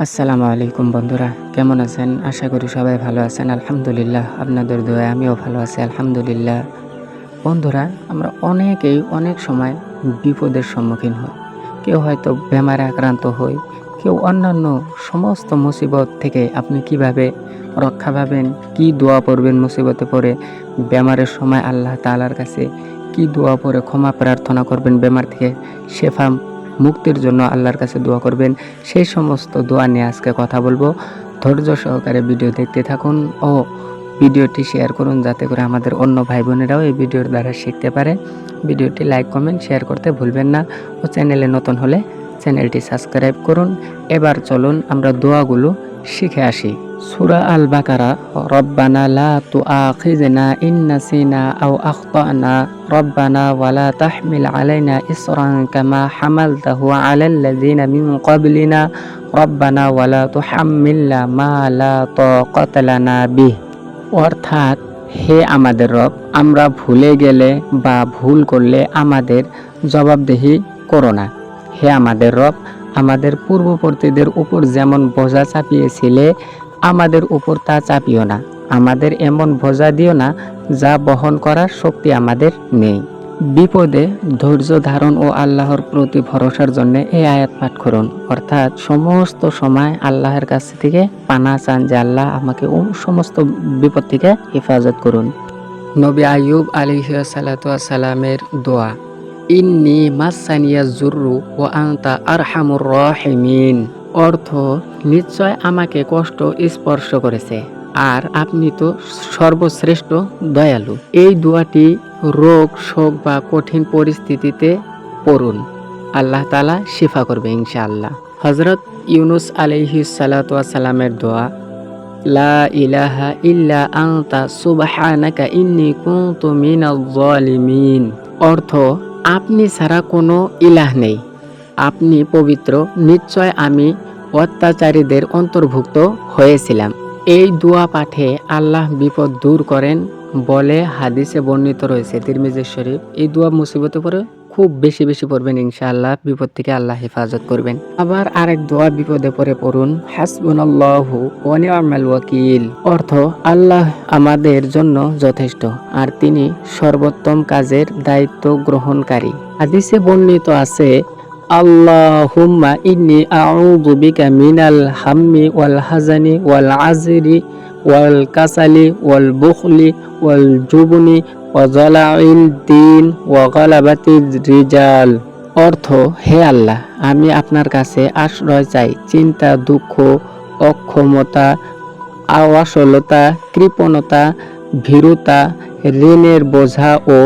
আসসালামু আলাইকুম বন্ধুরা, কেমন আছেন? আশা করি সবাই ভালো আছেন। আলহামদুলিল্লাহ, আপনাদের দোয়ায় আমিও ভালো আছি আলহামদুলিল্লাহ। বন্ধুরা, আমরা অনেকেই অনেক সময় বিপদের সম্মুখীন হই। কেউ হয়তো বেমারে আক্রান্ত হই, কেউ অন্যান্য সমস্ত মুসিবত থেকে আপনি কিভাবে রক্ষা পাবেন, কি দোয়া পড়বেন মুসিবতে পড়ে, বেমারের সময় আল্লাহ তাআলার কাছে কি দোয়া পড়ে ক্ষমা প্রার্থনা করবেন, বেমার থেকে শেফা মুক্তির জন্য আল্লাহর কাছে দোয়া করবেন, সেই সমস্ত দোয়া নিয়ে আজকে কথা বলবো। ধৈর্য সহকারে ভিডিও দেখতে থাকুন ও ভিডিওটি শেয়ার করুন, যাতে করে আমাদের অন্য ভাই বোনেরাও এই ভিডিওর দ্বারা শিখতে পারে। ভিডিওটি লাইক, কমেন্ট, শেয়ার করতে ভুলবেন না ও চ্যানেলে নতুন হলে চ্যানেলটি সাবস্ক্রাইব করুন। এবার চলুন আমরা দোয়াগুলো শিখে আসি। সূরা আল বাকারা, রব্বানা লা তুআখিযনা ইন নাসিনা আও আখতানা রব্বানা ওয়ালা তাহমিল আলাইনা ইসরান কামা হামালতাহু আলাল্লাযিনা মিন ক্বাবলিনা রব্বানা ওয়ালা তুহাম্মিলনা মা লা তাকাতা লানা বিহ। অর্থাৎ, হে আমাদের রব, আমরা ভুলে গেলে বা ভুল করলে আমাদের জবাবদিহি করো না। হে আমাদের রব, আমাদের পূর্ববর্তীদের উপর যেমন বোঝা চাপিয়েছিলে আমাদের উপর তা চাপিও না। আমাদের এমন বোঝা দিও না যা বহন করার শক্তি আমাদের নেই। বিপদে ধৈর্য ধারণ ও আল্লাহর প্রতি ভরসার জন্য এই আয়াত পাঠ করুন। অর্থাৎ সমস্ত সময় আল্লাহর কাছ থেকে পানা চান যে আল্লাহ আমাকে সমস্ত বিপদ থেকে হেফাজত করুন। নবী আইয়ুব আলাইহিস সালামের দোয়া, ইন্নী মাসানিয়া জুররু ওয়া আনতা আরহামুর রাহিমিন। অর্থ, নিশ্চয় আমাকে কষ্ট স্পর্শ করেছে আর আপনি তো সর্বশ্রেষ্ঠ দয়ালু। এই দোয়াটি রোগ, শোক বা কঠিন পরিস্থিতিতে পড়ুন, আল্লাহ তাআলা শিফা করবে ইনশাআল্লাহ। হযরত ইউনুস আলাইহিস সালামের দোয়া, লা ইলাহা ইল্লা আনতা সুবহানাকা ইন্নী কুনতু মিনাজ জালিমিন। অর্থ, আপনি ছাড়া কোনো ইলাহ নেই, আপনি পবিত্র, নিশ্চয় আমি অত্যাচারীদের অন্তর্ভুক্ত হয়েছিলাম। এই দোয়া পাঠে আল্লাহ বিপদ দূর করেন বলে হাদিসে বর্ণিত রয়েছে, তিরমিজি শরীফ। এই দোয়া মুসিবতে পড়ে খুব বেশি বেশি পড়বেন, ইনশাআল্লাহ বিপদ থেকে আল্লাহ হেফাজত করবেন। আবার আরেক দোয়া বিপদে পড়ে পড়ুন, হাসবুনাল্লাহু ওয়া নি'মাল ওয়াকিল। অর্থ, আল্লাহ আমাদের জন্য যথেষ্ট আর তিনি সর্বোত্তম কাজের দায়িত্ব গ্রহণকারী। হাদিসে বর্ণিত আছে, আল্লাহুম্মা ইন্নী আউযু বিকা মিনাল হাম্মি ওয়াল হাজানি ওয়াল আজরি ওয়াল কাসালি ওয়াল বুখলি ওয়াল জুবনি ওয়া জালাইল দিন ওয়া গালাবাতির রিজাল। অর্থ, হে আল্লাহ, আমি আপনার কাছে আশ্রয় চাই চিন্তা, দুঃখ, অক্ষমতা, অসলতা, কৃপণতা, ভীরুতা, ঋণের বোঝা ও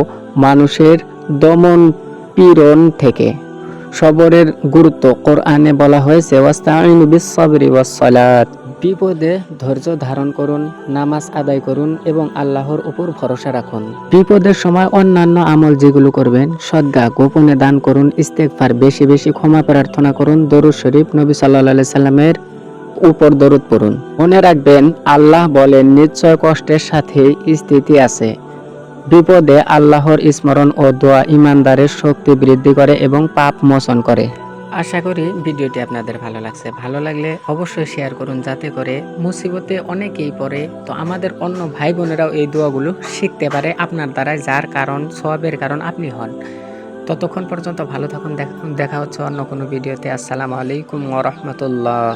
মানুষের দমন পীড়ন থেকে। সবরের গুরুত্ব কোরআনে বলা হয়েছে, ওয়াস্তাঈনু বিস-সাবরি ওয়াস-সালাত। বিপদে ধৈর্য ধারণ করুন, নামাজ আদায় করুন এবং আল্লাহর উপর ভরসা রাখুন। বিপদের সময় অন্যান্য আমল যেগুলো করবেন, সদকা গোপনে দান করুন, ইস্তেগফার বেশি বেশি ক্ষমা প্রার্থনা করুন, দরুদ শরীফ নবী সাল্লাল্লাহু আলাইহি সাল্লামের উপর দরুদ পড়ুন। মনে রাখবেন, আল্লাহ বলেন, নিশ্চয় কষ্টের সাথে স্থিতি আছে। বিপদে আল্লাহর স্মরণ ও দোয়া ইমানদারের শক্তি বৃদ্ধি করে এবং পাপ মোচন করে। আশা করি ভিডিওটি আপনাদের ভালো লাগছে। ভালো লাগলে অবশ্যই শেয়ার করুন, যাতে করে মুসিবতে অনেকেই পড়ে, তো আমাদের অন্য ভাই বোনেরাও এই দোয়াগুলো শিখতে পারে আপনার দ্বারা, যার কারণ সওয়াবের কারণ আপনি হন। ততক্ষণ পর্যন্ত ভালো থাকুন, দেখা হচ্ছে অন্য কোনো ভিডিওতে। আসসালামু আলাইকুম ওয়া রাহমাতুল্লাহ।